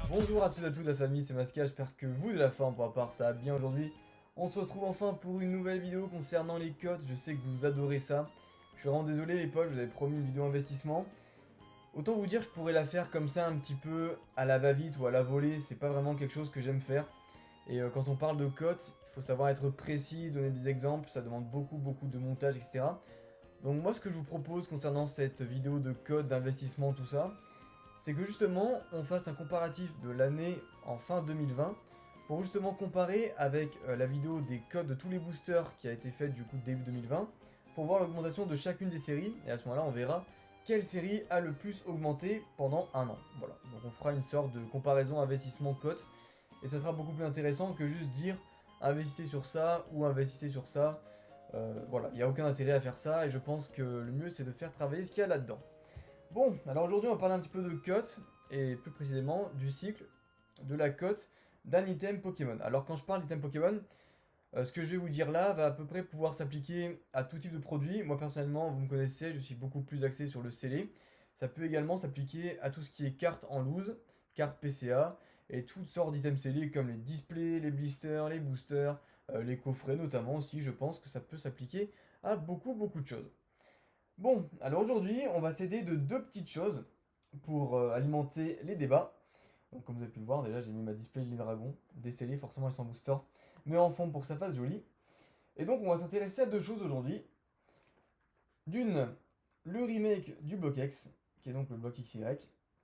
Bonjour à tous et à toutes la famille, c'est Masca, j'espère que vous de la forme, pour ma part ça va bien aujourd'hui. On se retrouve enfin pour une nouvelle vidéo concernant les cotes, je sais que vous adorez ça. Je suis vraiment désolé les potes, je vous avais promis une vidéo investissement. Autant vous dire, je pourrais la faire comme ça un petit peu à la va-vite ou à la volée, c'est pas vraiment quelque chose que j'aime faire. Et quand on parle de cotes, il faut savoir être précis, donner des exemples, ça demande beaucoup de montage, etc. Donc moi ce que je vous propose concernant cette vidéo de cotes, d'investissement, tout ça, c'est que justement on fasse un comparatif de l'année en fin 2020 pour justement comparer avec la vidéo des codes de tous les boosters qui a été faite du coup début 2020 pour voir l'augmentation de chacune des séries et à ce moment-là on verra quelle série a le plus augmenté pendant un an. Voilà, donc on fera une sorte de comparaison investissement cote et ça sera beaucoup plus intéressant que juste dire investissez sur ça ou investissez sur ça. Voilà, il n'y a aucun intérêt à faire ça et je pense que le mieux c'est de faire travailler ce qu'il y a là-dedans. Bon, alors aujourd'hui on va parler un petit peu de cote, et plus précisément du cycle de la cote d'un item Pokémon. Alors quand je parle d'item Pokémon, ce que je vais vous dire là va à peu près pouvoir s'appliquer à tout type de produit. Moi personnellement, vous me connaissez, je suis beaucoup plus axé sur le scellé. Ça peut également s'appliquer à tout ce qui est cartes en loose, cartes PCA, et toutes sortes d'items scellés comme les displays, les blisters, les boosters, les coffrets notamment aussi, je pense que ça peut s'appliquer à beaucoup de choses. Bon, alors aujourd'hui, on va s'aider de deux petites choses pour alimenter les débats. Donc comme vous avez pu le voir, déjà j'ai mis ma display Lily Dragon, décellée, forcément elle est sans booster, mais en fond pour que ça fasse joli. Et donc on va s'intéresser à deux choses aujourd'hui. D'une, le remake du Block X, qui est donc le Block XY,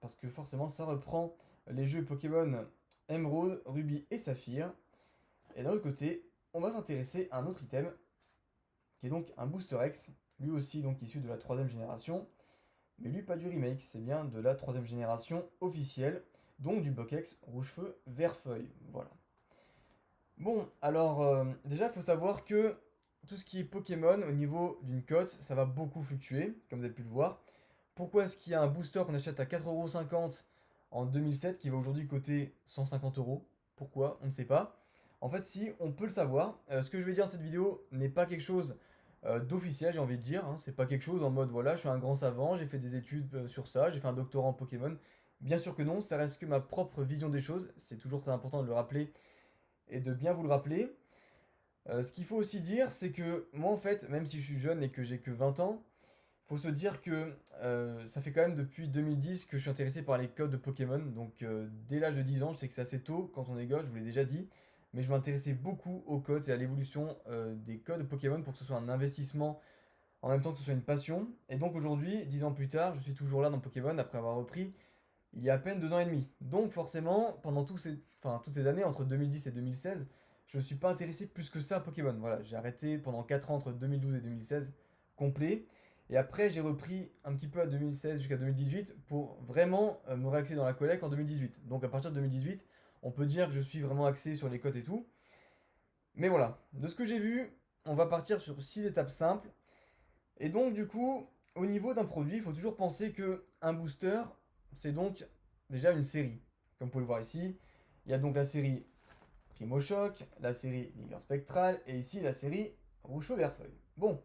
parce que forcément ça reprend les jeux Pokémon Emerald, Ruby et Saphir. Et d'un autre côté, on va s'intéresser à un autre item, qui est donc un Booster X, lui aussi donc issu de la troisième génération, mais lui pas du remake, c'est bien de la troisième génération officielle, donc du Block X rouge feu vert feuille, voilà. Bon, alors déjà il faut savoir que tout ce qui est Pokémon au niveau d'une cote, ça va beaucoup fluctuer, comme vous avez pu le voir. Pourquoi est-ce qu'il y a un booster qu'on achète à 4,50€ en 2007 qui va aujourd'hui coter 150€? Pourquoi? On ne sait pas. En fait, si, on peut le savoir. Ce que je vais dire dans cette vidéo n'est pas quelque chose d'officiel, j'ai envie de dire, hein. C'est pas quelque chose en mode voilà, je suis un grand savant, j'ai fait des études sur ça, j'ai fait un doctorat en Pokémon. Bien sûr que non, ça reste que ma propre vision des choses. C'est toujours très important de le rappeler et de bien vous le rappeler. Ce qu'il faut aussi dire, c'est que moi en fait, même si je suis jeune et que j'ai que 20 ans, faut se dire que ça fait quand même depuis 2010 que je suis intéressé par les codes de Pokémon. Donc dès l'âge de 10 ans, je sais que c'est assez tôt quand on est gosse, je vous l'ai déjà dit. Mais je m'intéressais beaucoup aux codes et à l'évolution des codes de Pokémon pour que ce soit un investissement en même temps que ce soit une passion. Et donc aujourd'hui, 10 ans plus tard, je suis toujours là dans Pokémon après avoir repris il y a à peine 2 ans et demi. Donc forcément, pendant toutes ces années, entre 2010 et 2016, je ne me suis pas intéressé plus que ça à Pokémon. Voilà, j'ai arrêté pendant 4 ans entre 2012 et 2016, complet. Et après, j'ai repris un petit peu à 2016 jusqu'à 2018 pour vraiment me réaxer dans la collecte en 2018. Donc à partir de 2018, on peut dire que je suis vraiment axé sur les cotes et tout. Mais voilà, de ce que j'ai vu, on va partir sur 6 étapes simples. Et donc du coup, au niveau d'un produit, il faut toujours penser que un booster, c'est donc déjà une série. Comme vous pouvez le voir ici, il y a donc la série Primo Choc, la série Ligue Spectral et ici la série Rouge Feu Vert Feuille. Bon,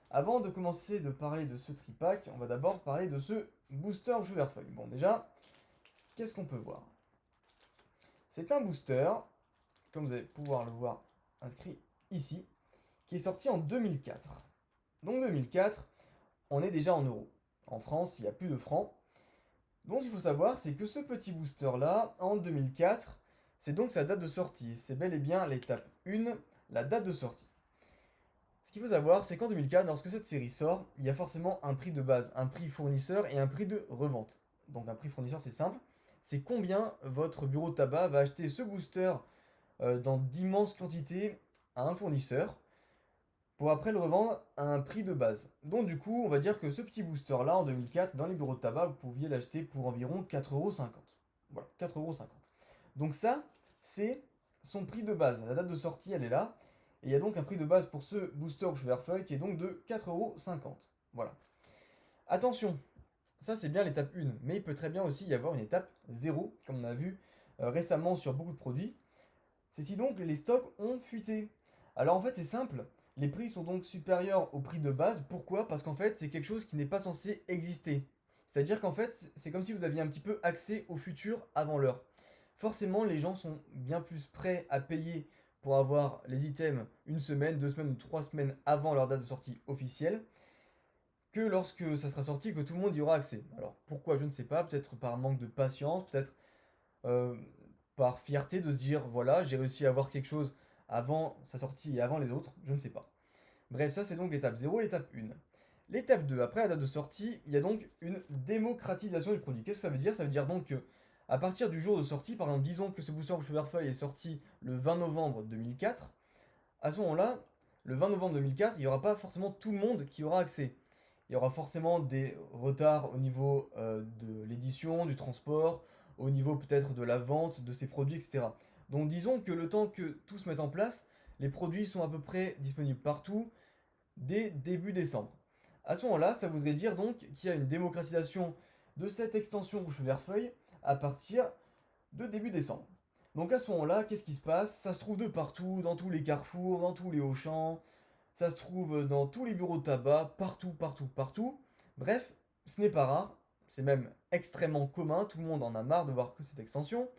avant de commencer de parler de ce tripack, on va d'abord parler de ce booster Rouge Feu Vert Feuille. Bon, déjà, qu'est-ce qu'on peut voir? C'est un booster, comme vous allez pouvoir le voir inscrit ici, qui est sorti en 2004. Donc 2004, on est déjà en euros. En France, il n'y a plus de francs. Donc, ce qu'il faut savoir, c'est que ce petit booster-là, en 2004, c'est donc sa date de sortie. C'est bel et bien l'étape 1, la date de sortie. Ce qu'il faut savoir, c'est qu'en 2004, lorsque cette série sort, il y a forcément un prix de base, un prix fournisseur et un prix de revente. Donc un prix fournisseur, c'est simple. C'est combien votre bureau de tabac va acheter ce booster dans d'immenses quantités à un fournisseur pour après le revendre à un prix de base. Donc du coup, on va dire que ce petit booster là en 2004, dans les bureaux de tabac, vous pouviez l'acheter pour environ 4,50€. Voilà, 4,50€. Donc ça, c'est son prix de base. La date de sortie, elle est là. Et il y a donc un prix de base pour ce booster Feuille qui est donc de 4,50€. Voilà. Attention, ça c'est bien l'étape 1, mais il peut très bien aussi y avoir une étape 0, comme on a vu récemment sur beaucoup de produits. C'est si donc les stocks ont fuité. Alors en fait c'est simple, Les prix sont donc supérieurs au prix de base. Pourquoi? Parce qu'en fait, c'est quelque chose qui n'est pas censé exister. C'est-à-dire qu'en fait, c'est comme si vous aviez un petit peu accès au futur avant l'heure. Forcément, les gens sont bien plus prêts à payer pour avoir les items une semaine, 2 semaines ou 3 semaines avant leur date de sortie officielle que lorsque ça sera sorti et que tout le monde y aura accès. Alors pourquoi je ne sais pas, peut-être par manque de patience, peut-être euh, par fierté de se dire voilà, j'ai réussi à avoir quelque chose avant sa sortie et avant les autres, je ne sais pas. Bref, ça c'est donc l'étape 0 et l'étape 1. L'étape 2, après la date de sortie, il y a donc une démocratisation du produit. Qu'est-ce que ça veut dire? Ça veut dire donc que à partir du jour de sortie, par exemple, disons que ce booster Feuille est sorti le 20 novembre 2004, à ce moment-là, le 20 novembre 2004, il n'y aura pas forcément tout le monde qui aura accès. Il y aura forcément des retards au niveau de l'édition, du transport, au niveau peut-être de la vente de ces produits, etc. Donc disons que le temps que tout se mette en place, les produits sont à peu près disponibles partout dès début décembre. À ce moment-là, ça voudrait dire donc qu'il y a une démocratisation de cette extension Rouge Vert Feuille à partir de début décembre. Donc à ce moment-là, qu'est-ce qui se passe? Ça se trouve de partout, dans tous les carrefours, dans tous les Auchan, ça se trouve dans tous les bureaux de tabac, partout, partout, partout. Bref, ce n'est pas rare, c'est même extrêmement commun, tout le monde en a marre de voir que cette extension.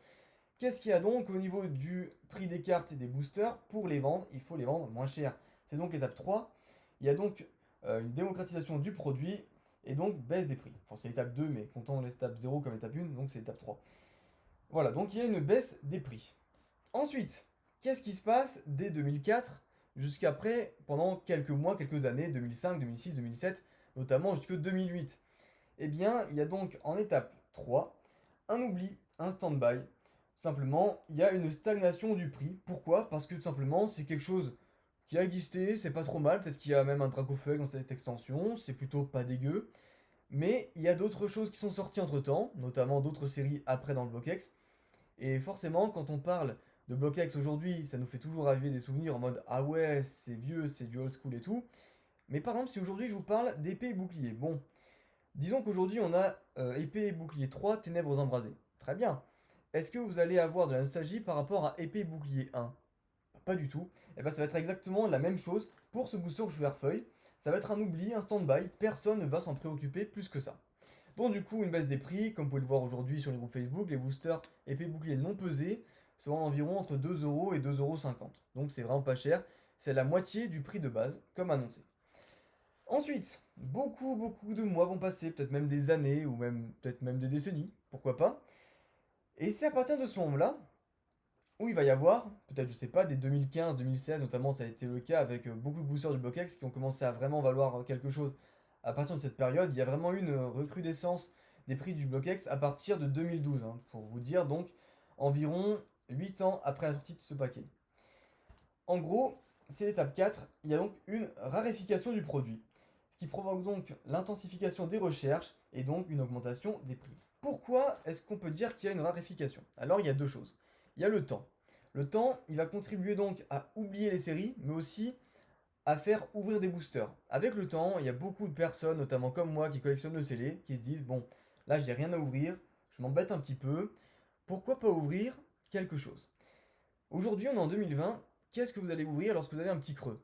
Qu'est-ce qu'il y a donc au niveau du prix des cartes et des boosters? Pour les vendre, il faut les vendre moins cher. C'est donc l'étape 3. Il y a donc une démocratisation du produit et donc baisse des prix. Enfin, c'est l'étape 2, mais comptons l'étape 0 comme étape 1, donc c'est l'étape 3. Voilà, donc il y a une baisse des prix. Ensuite, qu'est-ce qui se passe dès 2004 jusqu'après, pendant quelques mois, quelques années, 2005, 2006, 2007, notamment jusqu'en 2008? Eh bien, il y a donc en étape 3 un oubli, un stand-by. Tout simplement, il y a une stagnation du prix. Pourquoi? Parce que tout simplement, c'est quelque chose qui a existé, c'est pas trop mal. Peut-être qu'il y a même un Dracofeu dans cette extension, c'est plutôt pas dégueu. Mais il y a d'autres choses qui sont sorties entre temps, notamment d'autres séries après dans le BlockX. Et forcément, quand on parle de BlockX aujourd'hui, ça nous fait toujours arriver des souvenirs en mode ah ouais, c'est vieux, c'est du old school et tout. Mais par exemple, si aujourd'hui je vous parle d'épée et bouclier, bon, disons qu'aujourd'hui on a épée et bouclier 3, ténèbres embrasées. Très bien. Est-ce que vous allez avoir de la nostalgie par rapport à épée et bouclier 1? Pas du tout. Et bien ça va être exactement la même chose pour ce booster feuille. Ça va être un oubli, un stand-by, personne ne va s'en préoccuper plus que ça. Donc du coup, une baisse des prix, comme vous pouvez le voir aujourd'hui sur les groupes Facebook, les boosters épée bouclier non pesés seront environ entre 2 € et 2,50 €. Donc c'est vraiment pas cher, c'est la moitié du prix de base, comme annoncé. Ensuite, beaucoup de mois vont passer, peut-être même des années, ou même peut-être même des décennies, pourquoi pas. Et c'est à partir de ce moment-là où il va y avoir, peut-être je sais pas, dès 2015-2016 notamment, ça a été le cas avec beaucoup de boosters du BlockX qui ont commencé à vraiment valoir quelque chose à partir de cette période. Il y a vraiment eu une recrudescence des prix du BlockX à partir de 2012, hein, pour vous dire donc environ 8 ans après la sortie de ce paquet. En gros, c'est l'étape 4, il y a donc une raréfication du produit, ce qui provoque donc l'intensification des recherches et donc une augmentation des prix. Pourquoi est-ce qu'on peut dire qu'il y a une raréfication? Alors il y a deux choses. Il y a le temps. Le temps, il va contribuer donc à oublier les séries, mais aussi à faire ouvrir des boosters. Avec le temps, il y a beaucoup de personnes, notamment comme moi, qui collectionnent le scellé, qui se disent, bon, là j'ai rien à ouvrir, je m'embête un petit peu, pourquoi pas ouvrir quelque chose? Aujourd'hui, on est en 2020, qu'est-ce que vous allez ouvrir lorsque vous avez un petit creux?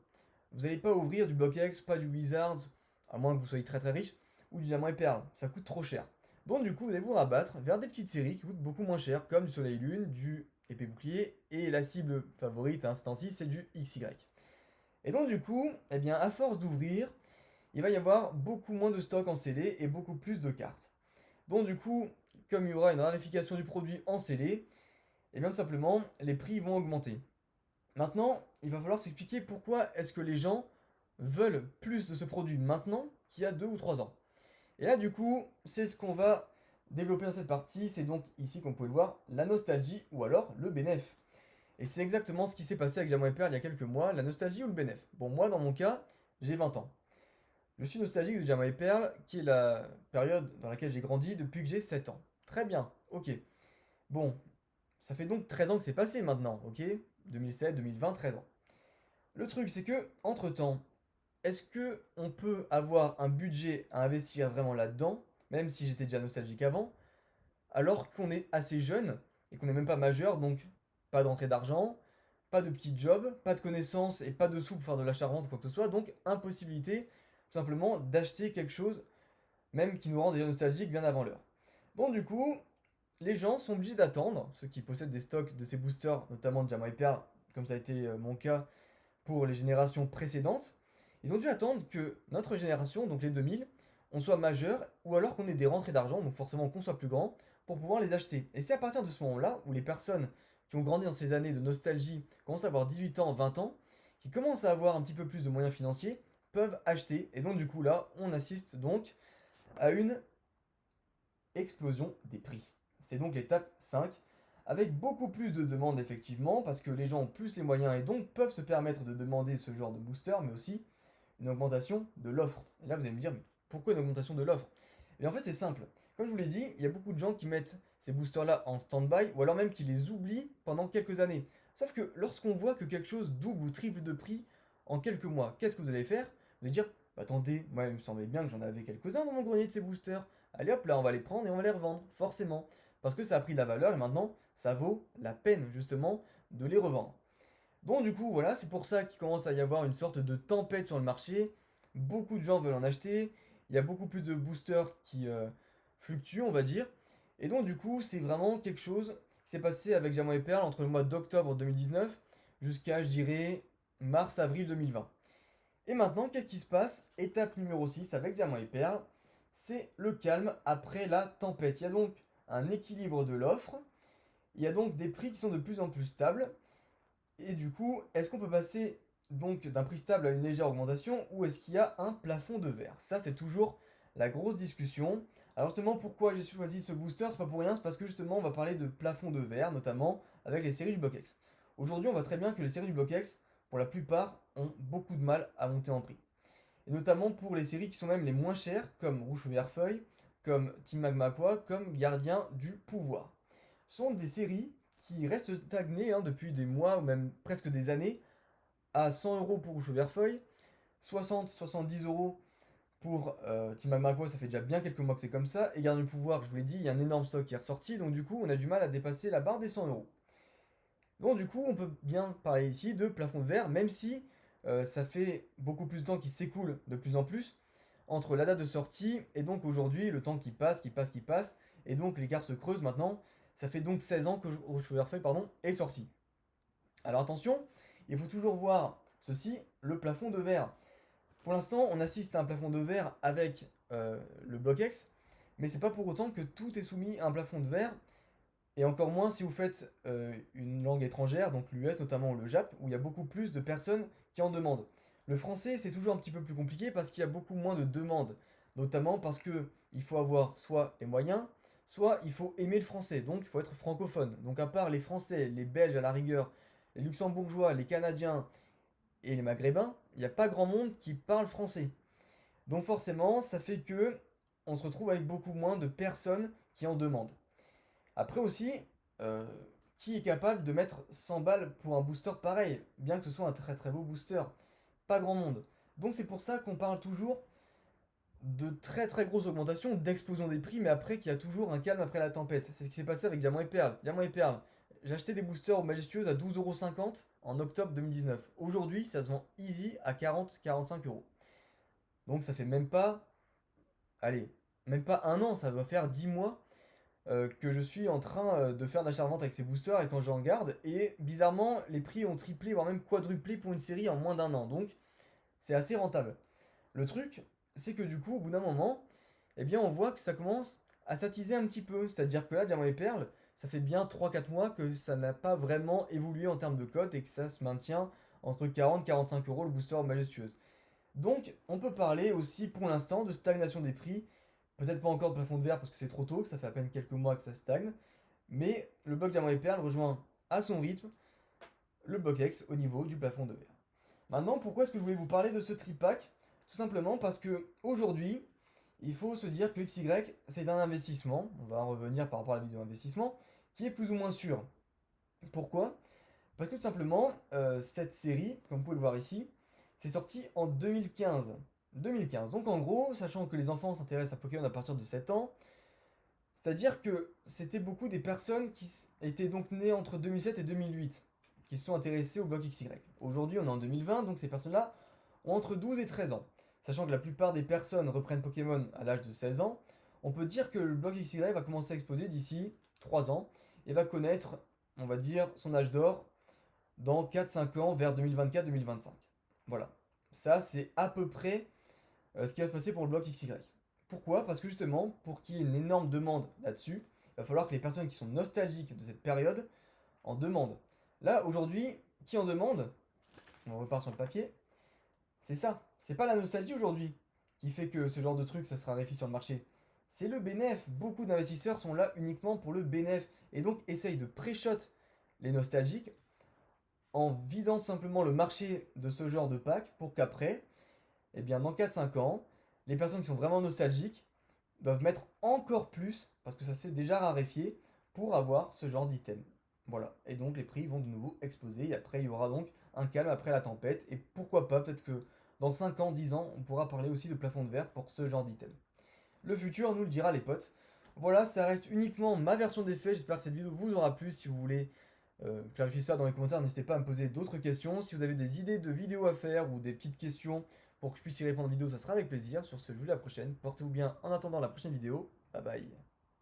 Vous n'allez pas ouvrir du BlockX, pas du Wizards, à moins que vous soyez très très riche, ou du Diamant et Perle, ça coûte trop cher. Donc du coup, vous allez vous rabattre vers des petites séries qui coûtent beaucoup moins cher, comme du Soleil Lune, du Épée Bouclier, et la cible favorite, hein, ce temps-ci, c'est du XY. Et donc du coup, eh bien, à force d'ouvrir, il va y avoir beaucoup moins de stock en scellé et beaucoup plus de cartes. Donc du coup, comme il y aura une raréfication du produit en scellé, et bien tout simplement, les prix vont augmenter. Maintenant, il va falloir s'expliquer pourquoi est-ce que les gens veulent plus de ce produit maintenant qu'il y a 2 ou 3 ans. Et là, du coup, c'est ce qu'on va développer dans cette partie. C'est donc ici qu'on peut le voir, la nostalgie ou alors le bénéf. Et c'est exactement ce qui s'est passé avec Diamant et Perle il y a quelques mois, la nostalgie ou le bénéf. Bon, moi, dans mon cas, j'ai 20 ans. Je suis nostalgique de Diamant et Perle, qui est la période dans laquelle j'ai grandi depuis que j'ai 7 ans. Très bien, ok. Bon, ça fait donc 13 ans que c'est passé maintenant, ok? 2007, 2020, 13 ans. Le truc, c'est que, entre-temps, est-ce que on peut avoir un budget à investir vraiment là-dedans, même si j'étais déjà nostalgique avant, alors qu'on est assez jeune et qu'on n'est même pas majeur, donc pas d'entrée d'argent, pas de petit job, pas de connaissances et pas de sous pour faire de l'achat-revente ou quoi que ce soit, donc impossibilité tout simplement d'acheter quelque chose, même qui nous rend déjà nostalgique bien avant l'heure. Donc du coup, les gens sont obligés d'attendre, ceux qui possèdent des stocks de ces boosters, notamment de Diamant et Perle, comme ça a été mon cas pour les générations précédentes, ils ont dû attendre que notre génération, donc les 2000, on soit majeur ou alors qu'on ait des rentrées d'argent, donc forcément qu'on soit plus grand, pour pouvoir les acheter. Et c'est à partir de ce moment-là où les personnes qui ont grandi dans ces années de nostalgie commencent à avoir 18 ans, 20 ans, qui commencent à avoir un petit peu plus de moyens financiers, peuvent acheter. Et donc du coup là, on assiste donc à une explosion des prix. C'est donc l'étape 5, avec beaucoup plus de demandes effectivement, parce que les gens ont plus les moyens et donc peuvent se permettre de demander ce genre de booster, mais aussi une augmentation de l'offre. Et là vous allez me dire, mais pourquoi une augmentation de l'offre? Et en fait c'est simple. Comme je vous l'ai dit, il y a beaucoup de gens qui mettent ces boosters-là en stand-by, ou alors même qui les oublient pendant quelques années. Sauf que lorsqu'on voit que quelque chose double ou triple de prix en quelques mois, qu'est-ce que vous allez faire? Vous allez dire, bah, attendez, moi il me semblait bien que j'en avais quelques-uns dans mon grenier de ces boosters. Allez hop là, on va les prendre et on va les revendre, forcément. Parce que ça a pris de la valeur et maintenant, ça vaut la peine justement de les revendre. Donc du coup, voilà, c'est pour ça qu'il commence à y avoir une sorte de tempête sur le marché. Beaucoup de gens veulent en acheter. Il y a beaucoup plus de boosters qui fluctuent, on va dire. Et donc du coup, c'est vraiment quelque chose qui s'est passé avec Diamant et Perle entre le mois d'octobre 2019 jusqu'à, je dirais, mars-avril 2020. Et maintenant, qu'est-ce qui se passe? Étape numéro 6 avec Diamant et Perle, c'est le calme après la tempête. Il y a donc un équilibre de l'offre, il y a donc des prix qui sont de plus en plus stables, et du coup, est-ce qu'on peut passer donc d'un prix stable à une légère augmentation, ou est-ce qu'il y a un plafond de verre? Ça, c'est toujours la grosse discussion. Alors justement, pourquoi j'ai choisi ce booster? C'est pas pour rien, c'est parce que justement, on va parler de plafond de verre, notamment avec les séries du Block X. Aujourd'hui, on voit très bien que les séries du Block X, pour la plupart, ont beaucoup de mal à monter en prix. Et notamment pour les séries qui sont même les moins chères, comme Rouge Vert Feuille, comme Team Magma Aqua, comme Gardien du Pouvoir. Ce sont des séries qui restent stagnées depuis des mois ou même presque des années à 100 € pour Rouge Vert Feuille, 60-70 € pour Team Magma Aqua, ça fait déjà bien quelques mois que c'est comme ça, et Gardien du Pouvoir, je vous l'ai dit, il y a un énorme stock qui est ressorti, donc du coup on a du mal à dépasser la barre des 100 €. Donc du coup, on peut bien parler ici de plafond de verre, même si ça fait beaucoup plus de temps qui s'écoule de plus en plus entre la date de sortie et donc aujourd'hui, le temps qui passe, qui passe, qui passe, et donc l'écart se creuse maintenant. Ça fait donc 16 ans que Rouge Feuille Feuille, pardon, est sorti. Alors attention, il faut toujours voir ceci, le plafond de verre. Pour l'instant, on assiste à un plafond de verre avec le Block X, mais c'est pas pour autant que tout est soumis à un plafond de verre, et encore moins si vous faites une langue étrangère, donc l'US notamment ou le Jap, où il y a beaucoup plus de personnes qui en demandent. Le français, c'est toujours un petit peu plus compliqué parce qu'il y a beaucoup moins de demandes, notamment parce que il faut avoir soit les moyens, soit il faut aimer le français, donc il faut être francophone. Donc à part les Français, les Belges à la rigueur, les Luxembourgeois, les Canadiens et les Maghrébins, il n'y a pas grand monde qui parle français. Donc forcément, ça fait que on se retrouve avec beaucoup moins de personnes qui en demandent. Après aussi, euh, qui est capable de mettre 100 balles pour un booster pareil, bien que ce soit un très très beau booster? Pas grand monde. Donc c'est pour ça qu'on parle toujours de très très grosses augmentations, d'explosion des prix, mais après qu'il y a toujours un calme après la tempête. C'est ce qui s'est passé avec Diamant et Perle. Diamant et Perle, j'ai acheté des boosters majestueuses à 12,50 € en octobre 2019. Aujourd'hui, ça se vend easy à 40-45 €. Donc ça fait même pas, allez, même pas un an, ça doit faire 10 mois que je suis en train de faire d'achat-revente avec ces boosters et quand j'en garde. Et bizarrement, les prix ont triplé, voire même quadruplé pour une série en moins d'un an. Donc, c'est assez rentable. Le truc, c'est que du coup, au bout d'un moment, eh bien, on voit que ça commence à s'attiser un petit peu. C'est-à-dire que là, Diamant et Perle, ça fait bien 3-4 mois que ça n'a pas vraiment évolué en termes de cote et que ça se maintient entre 40-45 € le booster majestueuse. Donc, on peut parler aussi pour l'instant de stagnation des prix. Peut-être pas encore de plafond de verre parce que c'est trop tôt, que ça fait à peine quelques mois que ça stagne. Mais le bloc Diamant et Perle rejoint à son rythme le bloc X au niveau du plafond de verre. Maintenant, pourquoi est-ce que je voulais vous parler de ce tripack? Tout simplement parce que aujourd'hui, il faut se dire que XY, c'est un investissement, on va en revenir par rapport à la vidéo investissement, qui est plus ou moins sûr. Pourquoi? Parce que tout simplement, cette série, comme vous pouvez le voir ici, c'est sorti en 2015. 2015. Donc en gros, sachant que les enfants s'intéressent à Pokémon à partir de 7 ans, c'est-à-dire que c'était beaucoup des personnes qui étaient donc nées entre 2007 et 2008. qui se sont intéressés au bloc XY. Aujourd'hui, on est en 2020, donc ces personnes-là ont entre 12 et 13 ans. Sachant que la plupart des personnes reprennent Pokémon à l'âge de 16 ans, on peut dire que le bloc XY va commencer à exploser d'ici 3 ans et va connaître, on va dire, son âge d'or dans 4-5 ans vers 2024-2025. Voilà. Ça, c'est à peu près ce qui va se passer pour le bloc XY. Pourquoi? Parce que justement, pour qu'il y ait une énorme demande là-dessus, il va falloir que les personnes qui sont nostalgiques de cette période en demandent. Là, aujourd'hui, qui en demande? On repart sur le papier. C'est ça. C'est pas la nostalgie aujourd'hui qui fait que ce genre de truc, ça se raréfie sur le marché. C'est le bénéf. Beaucoup d'investisseurs sont là uniquement pour le bénéf et donc essayent de pré-shot les nostalgiques en vidant tout simplement le marché de ce genre de pack pour qu'après, eh bien dans 4-5 ans, les personnes qui sont vraiment nostalgiques doivent mettre encore plus, parce que ça s'est déjà raréfié, pour avoir ce genre d'item. Voilà, et donc les prix vont de nouveau exploser, et après il y aura donc un calme après la tempête, et pourquoi pas, peut-être que dans 5 ans, 10 ans, on pourra parler aussi de plafond de verre pour ce genre d'item. Le futur nous le dira les potes. Voilà, ça reste uniquement ma version des faits, j'espère que cette vidéo vous aura plu. Si vous voulez clarifier ça dans les commentaires, n'hésitez pas à me poser d'autres questions. Si vous avez des idées de vidéos à faire ou des petites questions pour que je puisse y répondre en vidéo, ça sera avec plaisir. Sur ce, je vous dis à la prochaine, portez-vous bien en attendant la prochaine vidéo, bye bye.